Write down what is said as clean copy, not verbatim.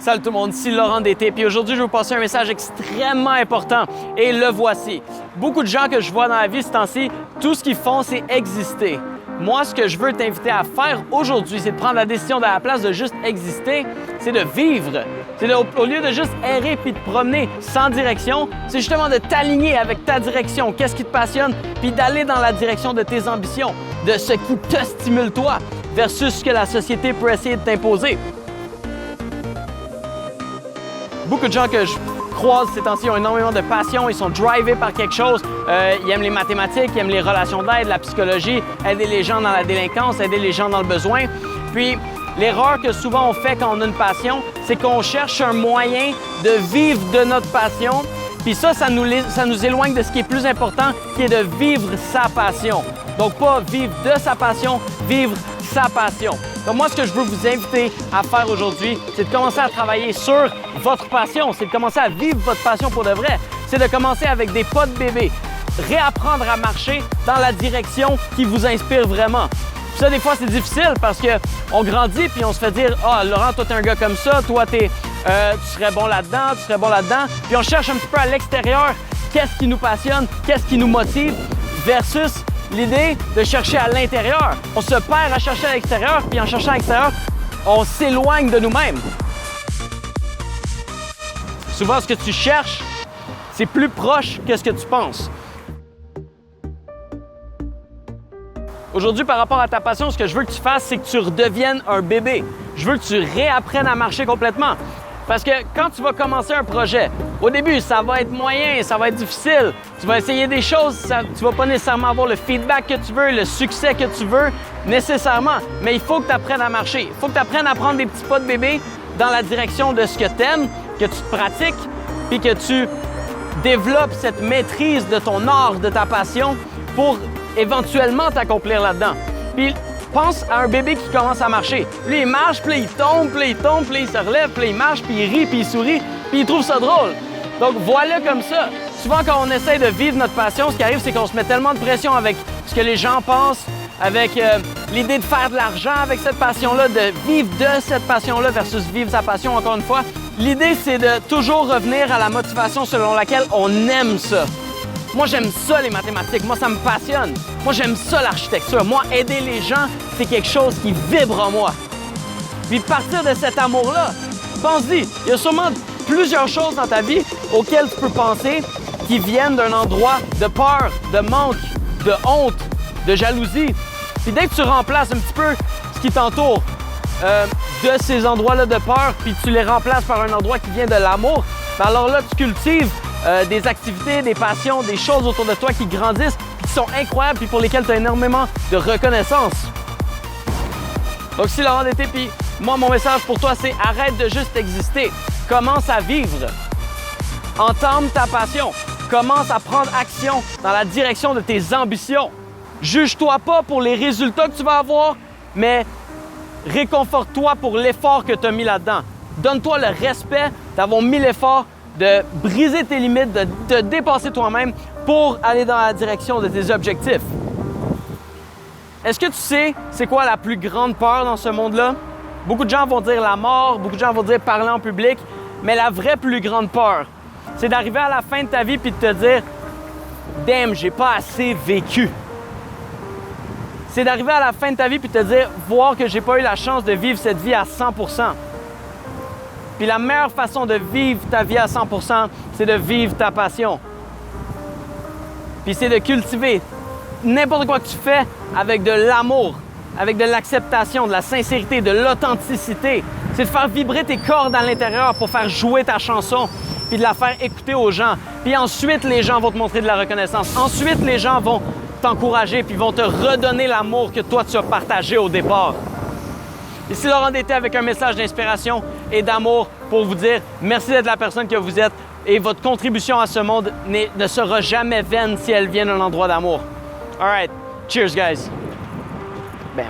Salut tout le monde, ici Laurent Dété. Puis aujourd'hui, je vais vous passer un message extrêmement important et le voici. Beaucoup de gens que je vois dans la vie ce temps-ci, tout ce qu'ils font, c'est exister. Moi, ce que je veux t'inviter à faire aujourd'hui, c'est de prendre la décision à la place de juste exister, c'est de vivre. C'est au lieu de juste errer puis de promener sans direction, c'est justement de t'aligner avec ta direction, qu'est-ce qui te passionne, puis d'aller dans la direction de tes ambitions, de ce qui te stimule toi, versus ce que la société peut essayer de t'imposer. Beaucoup de gens que je croise ces temps-ci ont énormément de passion, ils sont drivés par quelque chose, ils aiment les mathématiques, ils aiment les relations d'aide, la psychologie, aider les gens dans la délinquance, aider les gens dans le besoin. Puis, l'erreur que souvent on fait quand on a une passion, c'est qu'on cherche un moyen de vivre de notre passion. Puis ça nous éloigne de ce qui est plus important, qui est de vivre sa passion. Donc, pas vivre de sa passion, vivre sa passion. Donc moi, ce que je veux vous inviter à faire aujourd'hui, c'est de commencer à travailler sur votre passion, c'est de commencer à vivre votre passion pour de vrai. C'est de commencer avec des pas de bébé, réapprendre à marcher dans la direction qui vous inspire vraiment. Puis ça, des fois, c'est difficile parce qu'on grandit puis on se fait dire « Ah, Laurent, toi, t'es un gars comme ça, toi, tu serais bon là-dedans, tu serais bon là-dedans. » Puis on cherche un petit peu à l'extérieur qu'est-ce qui nous passionne, qu'est-ce qui nous motive versus l'idée de chercher à l'intérieur. On se perd à chercher à l'extérieur, puis en cherchant à l'extérieur, on s'éloigne de nous-mêmes. Souvent, ce que tu cherches, c'est plus proche que ce que tu penses. Aujourd'hui, par rapport à ta passion, ce que je veux que tu fasses, c'est que tu redeviennes un bébé. Je veux que tu réapprennes à marcher complètement. Parce que quand tu vas commencer un projet, au début, ça va être moyen, ça va être difficile. Tu vas essayer des choses, tu vas pas nécessairement avoir le feedback que tu veux, le succès que tu veux, nécessairement. Mais il faut que tu apprennes à marcher. Il faut que tu apprennes à prendre des petits pas de bébé dans la direction de ce que tu aimes, que tu te pratiques, puis que tu développes cette maîtrise de ton art, de ta passion, pour éventuellement t'accomplir là-dedans. Puis, pense à un bébé qui commence à marcher. Lui, il marche, puis il tombe, puis il tombe, puis il se relève, puis il marche, puis il rit, puis il sourit, puis il trouve ça drôle. Donc, voilà comme ça. Souvent, quand on essaie de vivre notre passion, ce qui arrive, c'est qu'on se met tellement de pression avec ce que les gens pensent, avec l'idée de faire de l'argent avec cette passion-là, de vivre de cette passion-là versus vivre sa passion, encore une fois. L'idée, c'est de toujours revenir à la motivation selon laquelle on aime ça. Moi, j'aime ça, les mathématiques. Moi, ça me passionne. Moi, j'aime ça, l'architecture. Moi, aider les gens, c'est quelque chose qui vibre en moi. Puis, partir de cet amour-là, pense-y, il y a sûrement plusieurs choses dans ta vie auxquelles tu peux penser qui viennent d'un endroit de peur, de manque, de honte, de jalousie. Puis, dès que tu remplaces un petit peu ce qui t'entoure de ces endroits-là de peur, puis tu les remplaces par un endroit qui vient de l'amour, alors là, tu cultives des activités, des passions, des choses autour de toi qui grandissent, qui sont incroyables, puis pour lesquelles tu as énormément de reconnaissance. Donc, si Laurent Dété, puis moi, mon message pour toi, c'est arrête de juste exister. Commence à vivre. Entame ta passion. Commence à prendre action dans la direction de tes ambitions. Juge-toi pas pour les résultats que tu vas avoir, mais réconforte-toi pour l'effort que tu as mis là-dedans. Donne-toi le respect d'avoir mis l'effort de briser tes limites, de te dépasser toi-même pour aller dans la direction de tes objectifs. Est-ce que tu sais c'est quoi la plus grande peur dans ce monde-là? Beaucoup de gens vont dire la mort, beaucoup de gens vont dire parler en public, mais la vraie plus grande peur, c'est d'arriver à la fin de ta vie puis de te dire « Damn, j'ai pas assez vécu ». C'est d'arriver à la fin de ta vie puis de te dire « Voir que j'ai pas eu la chance de vivre cette vie à 100%. » Puis la meilleure façon de vivre ta vie à 100%, c'est de vivre ta passion. Puis c'est de cultiver n'importe quoi que tu fais avec de l'amour, avec de l'acceptation, de la sincérité, de l'authenticité. C'est de faire vibrer tes cordes à l'intérieur pour faire jouer ta chanson, puis de la faire écouter aux gens. Puis ensuite, les gens vont te montrer de la reconnaissance. Ensuite, les gens vont t'encourager, puis vont te redonner l'amour que toi, tu as partagé au départ. Ici Laurent Dété avec un message d'inspiration et d'amour pour vous dire merci d'être la personne que vous êtes et votre contribution à ce monde ne sera jamais vaine si elle vient d'un endroit d'amour. All right, cheers guys. Bam.